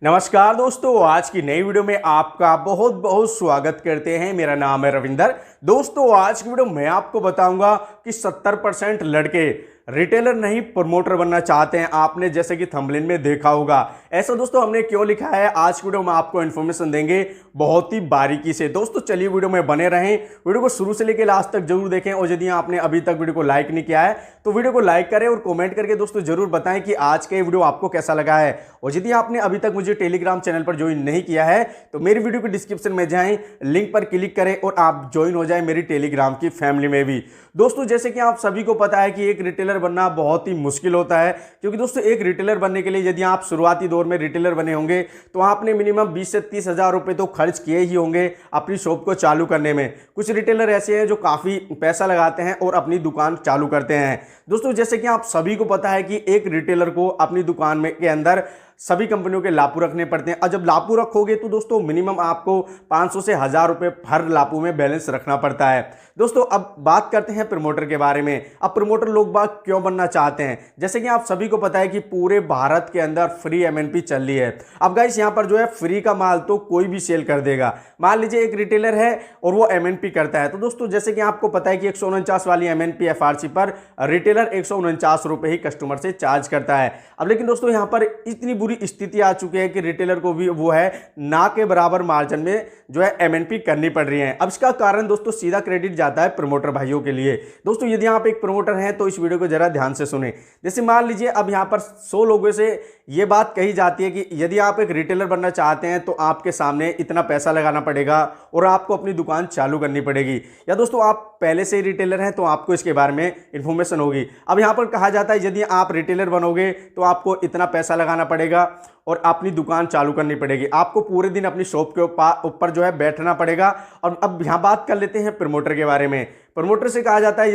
नमस्कार दोस्तों, आज की नई वीडियो में आपका बहुत बहुत स्वागत करते हैं। मेरा नाम है रविंदर। दोस्तों, आज की वीडियो में आपको बताऊंगा कि 70% लड़के रिटेलर नहीं प्रमोटर बनना चाहते हैं। आपने जैसे कि थंबनेल में देखा होगा। ऐसा दोस्तों हमने क्यों लिखा है, आज की वीडियो में आपको इन्फॉर्मेशन देंगे बहुत ही बारीकी से। दोस्तों चलिए वीडियो में बने रहें, वीडियो को शुरू से लेकर लास्ट तक जरूर देखें। और यदि आपने अभी तक वीडियो को लाइक नहीं किया है तो वीडियो को लाइक करें और कमेंट करके दोस्तों जरूर बताएं कि आज का ये वीडियो आपको कैसा लगा है। और यदि आपने अभी तक मुझे टेलीग्राम चैनल पर ज्वाइन नहीं किया है तो मेरी वीडियो के डिस्क्रिप्शन में जाएं, लिंक पर क्लिक करें और आप ज्वाइन हो जाएं मेरी टेलीग्राम की फैमिली में भी। दोस्तों जैसे कि आप सभी को पता है कि एक रिटेलर बनना बहुत ही मुश्किल होता है, क्योंकि दोस्तों एक रिटेलर बनने के लिए यदि आप शुरुआती दौर में रिटेलर बने होंगे तो आपने मिनिमम 20 से 30 हज़ार रुपए तो खर्च किए ही होंगे अपनी शॉप को चालू करने में। कुछ रिटेलर ऐसे हैं जो काफ़ी पैसा लगाते हैं और अपनी दुकान चालू करते हैं। दोस्तों जैसे कि आप सभी को पता है कि एक रिटेलर को अपनी दुकान में के अंदर सभी कंपनियों के लापू रखने पड़ते हैं। और जब लापू रखोगे तो दोस्तों मिनिमम आपको 500 से 1000 रुपए हर लापू में बैलेंस रखना पड़ता है। दोस्तों अब बात करते हैं प्रमोटर के बारे में। अब प्रमोटर लोग बाग क्यों बनना चाहते हैं? जैसे कि आप सभी को पता है कि पूरे भारत के अंदर फ्री एमएनपी चल रही है। अब गाइस यहाँ पर जो है फ्री का माल तो कोई भी सेल कर देगा। मान लीजिए एक रिटेलर है और वो एमएनपी करता है, तो दोस्तों जैसे कि आपको पता है कि 149 वाली एमएनपी एफआरसी पर रिटेलर 149 रुपए ही कस्टमर से चार्ज करता है। अब लेकिन दोस्तों यहाँ पर इतनी बुरी स्थिति आ चुकी है कि रिटेलर को भी वो है ना के बराबर मार्जिन में जो है एमएनपी करनी पड़ रही है। अब इसका कारण दोस्तों सीधा क्रेडिट जाता है प्रमोटर भाइयों के लिए। दोस्तों यदि आप एक प्रमोटर हैं तो इस वीडियो को जरा ध्यान से सुने। जैसे मान लीजिए अब यहाँ पर 100 लोगों से ये बात कही जाती है कि यदि आप एक रिटेलर बनना चाहते हैं तो आपके सामने इतना पैसा लगाना पड़ेगा और आपको अपनी दुकान चालू करनी पड़ेगी। या दोस्तों आप पहले से ही रिटेलर हैं तो आपको इसके बारे में इंफॉर्मेशन होगी। अब यहाँ पर कहा जाता है यदि आप रिटेलर बनोगे तो आपको इतना पैसा लगाना पड़ेगा और अपनी दुकान चालू करनी पड़ेगी। आपको पूरे दिन अपनी शॉप के ऊपर जो है बैठना पड़ेगा। और अब यहाँ बात कर लेते हैं प्रमोटर के बारे में। प्रमोटर से कहा जाता है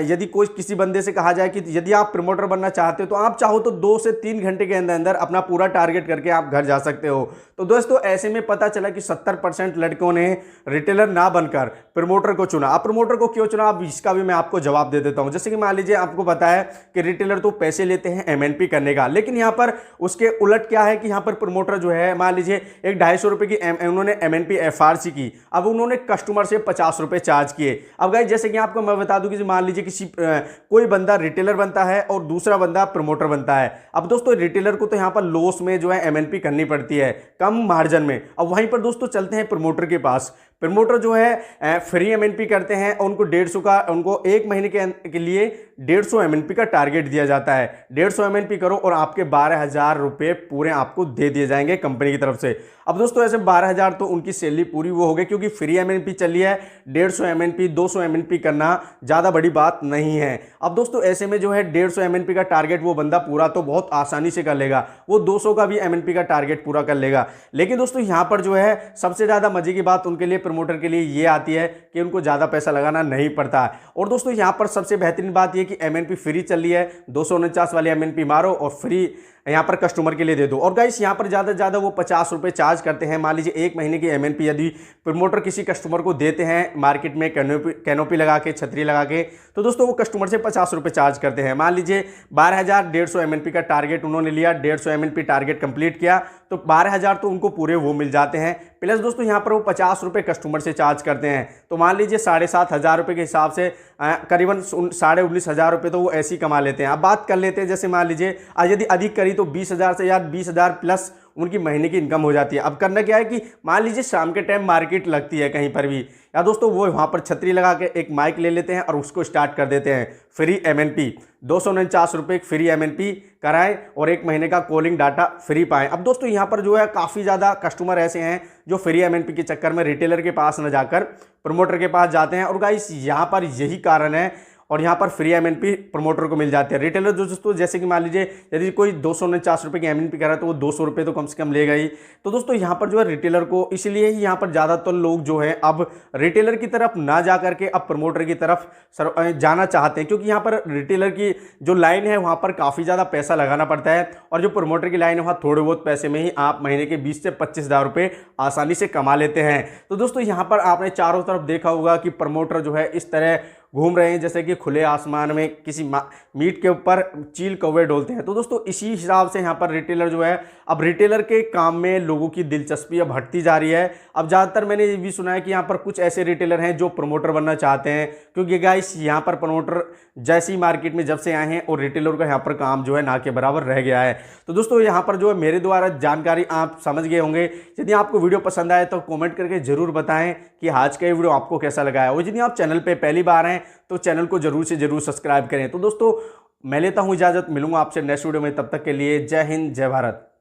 यदि कोई किसी बंदे से कहा जाए कि यदि आप प्रमोटर बनना चाहते हो तो आप चाहो तो 2 से 3 घंटे के अंदर अंदर अपना पूरा टारगेट करके आप घर जा सकते हो। तो दोस्तों ऐसे में पता चला कि 70% लड़कों ने रिटेलर ना बनकर प्रमोटर को चुना। अब प्रमोटर को क्यों चुना, अब इसका भी मैं आपको जवाब दे देता हूं। जैसे कि मान लीजिए आपको पता है कि रिटेलर तो पैसे लेते हैं एमएनपी करने का, लेकिन यहाँ पर उसके उलट क्या है कि यहाँ पर प्रमोटर जो है मान लीजिए एक 250 रुपए की उन्होंने एमएनपी एफआरसी की, अब उन्होंने कस्टमर से 50 रुपए चार्ज किए। अब गाइस जैसे कि आपको मैं बता दूं कि मान लीजिए किसी कोई बंदा रिटेलर बनता है और दूसरा बंदा प्रमोटर बनता है। अब दोस्तों रिटेलर को तो यहाँ पर लॉस में जो है एमएनपी करनी पड़ती है कम मार्जिन में। अब वहीं पर दोस्तों चलते हैं प्रमोटर के पास। प्रमोटर जो है फ्री एमएनपी करते हैं और उनको 1 महीने के लिए 150 एमएनपी का टारगेट दिया जाता है। 150 एमएनपी करो और आपके 12,000 रुपए पूरे आपको दे दिए जाएंगे कंपनी की तरफ से। अब दोस्तों ऐसे 12,000 तो उनकी सैलरी पूरी वो हो गई, क्योंकि फ्री एमएनपी चली है। 150 एमएनपी 200 एमएनपी करना ज़्यादा बड़ी बात नहीं है। अब दोस्तों ऐसे में जो है 150 एमएनपी का टारगेट वो बंदा पूरा तो बहुत आसानी से कर लेगा, वो 200 का भी एमएनपी का टारगेट पूरा कर लेगा। लेकिन दोस्तों यहाँ पर जो है सबसे ज़्यादा मजे की बात उनके लिए प्रमोटर के लिए ये आती है कि उनको ज़्यादा पैसा लगाना नहीं पड़ता। और दोस्तों यहाँ पर सबसे बेहतरीन बात ये कि एमएनपी फ्री चल रही है। 249 वाली एमएनपी मारो और फ्री यहाँ पर कस्टमर के लिए दे दो। और गाइस यहाँ पर ज़्यादा से ज़्यादा वो 50 रुपये चार्ज करते हैं। मान लीजिए 1 महीने की एमएनपी यदि प्रमोटर किसी कस्टमर को देते हैं मार्केट में कैनोपी लगा के, छतरी लगा के, तो दोस्तों वो कस्टमर से 50 रुपये चार्ज करते हैं। मान लीजिए 12,150 एमएनपी का टारगेट उन्होंने लिया, 150 एमएनपी टारगेट कंप्लीट किया तो 12,000 तो उनको पूरे वो मिल जाते हैं। प्लस दोस्तों यहाँ पर वो 50 रुपये कस्टमर से चार्ज करते हैं, तो मान लीजिए 7,500 रुपये के हिसाब से करीबन 19,500 रुपये तो वो ऐसे ही कमा लेते हैं। अब बात कर लेते हैं जैसे मान लीजिए यदि अधिक करी तो 20,000 से या 20,000 प्लस उनकी महीने की इनकम हो जाती है। अब करना क्या है कि मान लीजिए शाम के टाइम मार्केट लगती है कहीं पर भी, या दोस्तों वो वहाँ पर छतरी लगा के एक माइक ले लेते हैं और उसको स्टार्ट कर देते हैं फ्री एमएनपी। 249 रुपये फ्री एमएनपी कराएं और 1 महीने का कॉलिंग डाटा फ्री पाएं। अब दोस्तों यहाँ पर जो है काफ़ी ज़्यादा कस्टमर ऐसे हैं जो फ्री एमएनपी के चक्कर में रिटेलर के पास न जाकर प्रमोटर के पास जाते हैं। और गाइस यहाँ पर यही कारण है और यहाँ पर फ्री एमएनपी प्रमोटर को मिल जाती है। रिटेलर दोस्तों जैसे कि मान लीजिए यदि कोई 249 रुपये की एमएनपी कर रहा है तो वो 200 रुपये तो कम से कम लेगा ही। तो दोस्तों यहाँ पर जो है रिटेलर को, इसलिए ही यहाँ पर ज़्यादातर लोग जो है अब रिटेलर की तरफ ना जा करके अब प्रमोटर की तरफ जाना चाहते हैं, क्योंकि यहाँ पर रिटेलर की जो लाइन है वहाँ पर काफ़ी ज़्यादा पैसा लगाना पड़ता है और जो प्रमोटर की लाइन है वहाँ थोड़े बहुत पैसे में ही आप महीने के 20 से 25,000 रुपये आसानी से कमा लेते हैं। तो दोस्तों यहाँ पर आपने चारों तरफ देखा होगा कि प्रमोटर जो है इस तरह घूम रहे हैं, जैसे कि खुले आसमान में किसी मीट के ऊपर चील कौवे डोलते हैं। तो दोस्तों इसी हिसाब से यहाँ पर रिटेलर जो है, अब रिटेलर के काम में लोगों की दिलचस्पी अब हटती जा रही है। अब ज़्यादातर मैंने ये भी सुना है कि यहाँ पर कुछ ऐसे रिटेलर हैं जो प्रमोटर बनना चाहते हैं, क्योंकि गाइस यहाँ पर प्रमोटर जैसी मार्केट में जब से आए हैं और रिटेलर का यहाँ पर काम जो है ना के बराबर रह गया है। तो दोस्तों यहाँ पर जो है मेरे द्वारा जानकारी आप समझ गए होंगे। यदि आपको वीडियो पसंद आए तो कमेंट करके जरूर बताएं कि आज का ये वीडियो आपको कैसा लगा है, और यदि आप चैनल पे पहली बार हैं तो चैनल को जरूर से जरूर सब्सक्राइब करें। तो दोस्तों मैं लेता हूं इजाजत, मिलूंगा आपसे नेक्स्ट वीडियो में, तब तक के लिए जय हिंद जय भारत।